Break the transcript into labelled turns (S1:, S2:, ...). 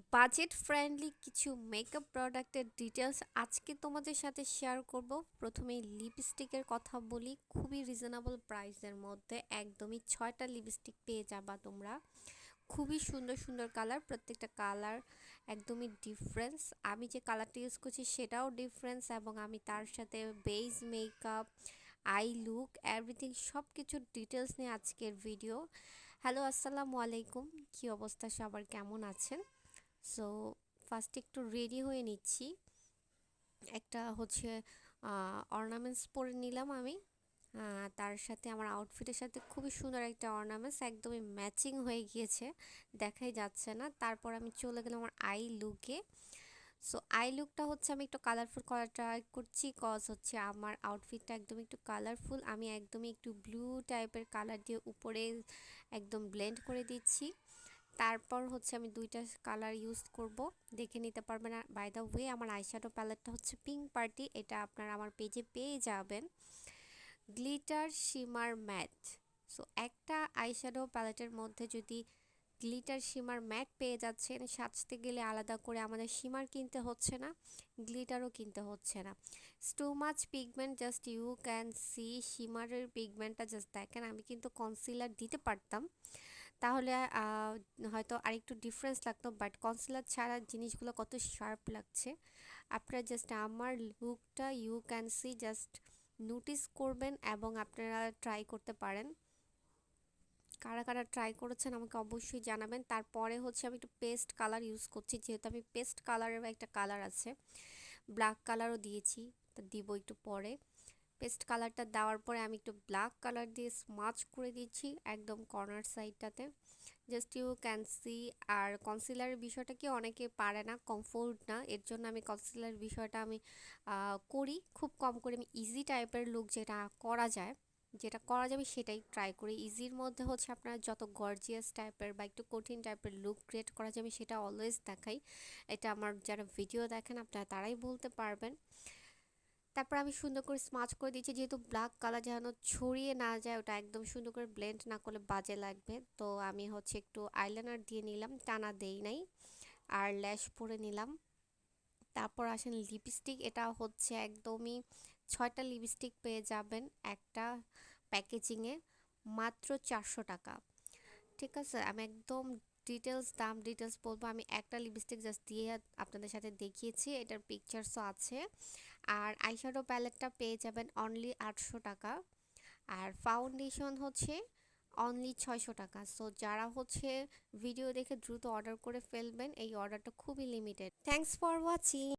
S1: Budget friendly কিছু makeup প্রোডাক্টের details আজকে তোমাদের সাথে শেয়ার করব। প্রথমেই লিপস্টিকের কথা বলি, খুবই রিজনেবল প্রাইসের মধ্যে একদমই 6টা লিপস্টিক পেয়ে যাবা তোমরা। খুবই সুন্দর সুন্দর কালার, প্রত্যেকটা কালার একদমই ডিফারেন্স। আমি যে কালারটা ইউজ করছি সেটাও ডিফারেন্স, এবং আমি তার সাথে base makeup, I look, everything সব কিছুর ডিটেলস নিয়ে আজকের ভিডিও। হ্যালো, আসসালামু আলাইকুম। কি অবস্থা সবার, কেমন আছেন? সো ফার্স্ট একটু রেডি হয়ে নিচ্ছি। একটা হচ্ছে অর্নামেন্টস পরে নিলাম আমি। তার সাথে আমার আউটফিটের সাথে খুবই সুন্দর একটা অর্নামেন্টস, একদমই ম্যাচিং হয়ে গিয়েছে, দেখাই যাচ্ছে না। তারপর আমি চলে গেলাম আমার আই লুকে। সো আই লুকটা হচ্ছে আমি একটু কালারফুল করার ট্রাই করছি, কজ হচ্ছে আমার আউটফিটটা একদম একটু কালারফুল। আমি একদমই একটু ব্লু টাইপের কালার দিয়ে উপরে একদম ব্লেন্ড করে দিচ্ছি। তারপর হচ্ছে আমি দুইটা কালার ইউজ করব, দেখে নিতে পারবেন। আর বাই দ্য ওয়ে, আমার আইশ্যাডো প্যালেটটা হচ্ছে পিঙ্ক পার্টি, এটা আপনারা আমার পেজে পেয়ে যাবেন। Glitter shimmer matte. সো একটা আইশ্যাডো প্যালেটের মধ্যে যদি গ্লিটার শিমার ম্যাট পেয়ে যাচ্ছেন, সাজতে গেলে আলাদা করে আমাদের শিমার কিনতে হচ্ছে না, গ্লিটারও কিনতে হচ্ছে না। Too much pigment, just you can see শিমারের পিগমেন্টটা জাস্ট দেখেন। আমি কিন্তু কনসিলার দিতে পারতাম, তাহলে হয়তো আরেকটু ডিফারেন্স লাগতো, বাট কনসিলার ছাড়া জিনিসগুলো কত শার্প লাগছে। আপনারা জাস্ট আমার লুকটা you can see, just notice করবেন এবং আপনারা ট্রাই করতে পারেন। কারা কারা ট্রাই করেছেন আমাকে অবশ্যই জানাবেন। তারপরে হচ্ছে আমি একটু পেস্ট কালার ইউজ করছি, যেহেতু আমি পেস্ট কালারের একটা কালার আছে, ব্ল্যাক কালারও দিয়েছি, তা দিব একটু পরে। পেস্ট কালারটা দেওয়ার পরে আমি একটু ব্ল্যাক কালার দিয়ে স্মাচ করে দিচ্ছি একদম কর্নার সাইডটাতে, জাস্ট ইউ ক্যান সি। আর কনসিলারের বিষয়টা কি অনেকে পারে না, কমফোর্ট না, এর জন্য আমি কনসিলার বিষয়টা আমি করি খুব কম করে। আমি ইজি টাইপের লুক যেটা করা যাবে সেটাই ট্রাই করি। ইজির মধ্যে হচ্ছে আপনারা যত গর্জিয়াস টাইপের বা একটু কঠিন টাইপের লুক ক্রিয়েট করা যাবে সেটা অলওয়েজ দেখাই। এটা আমার যারা ভিডিও দেখেন আপনারা তারাই বলতে পারবেন। তারপর আমি সুন্দর করে স্মাচ করে দিচ্ছি, যেহেতু ব্ল্যাক কালার যেন ছড়িয়ে না যায়, ওটা একদম সুন্দর করে ব্লেন্ড না করলে বাজে লাগবে। তো আমি হচ্ছে একটু আইলাইনার দিয়ে নিলাম, টানা দেই নাই। আর ল্যাশ পরে নিলাম। তারপর আসেন লিপস্টিক, এটা হচ্ছে একদমই 6টা লিপস্টিক পেয়ে যাবেন একটা প্যাকেজিংয়ে, মাত্র 400 টাকা। ঠিক আছে, আমি একদম দাম ডিটেলস বলবো। আমি একটা লিপস্টিক জাস্ট দিয়ে আপনাদের সাথে দেখিয়েছি, এটার পিকচার্সও আছে। আর আইশ্যাডো প্যালেটটা পেয়ে যাবেন অনলি 800 টাকা। আর ফাউন্ডেশন হচ্ছে অনলি 600 টাকা। সো যারা হচ্ছে ভিডিও দেখে দ্রুত অর্ডার করে ফেলবেন, এই অর্ডারটা খুবই লিমিটেড। Thanks for watching.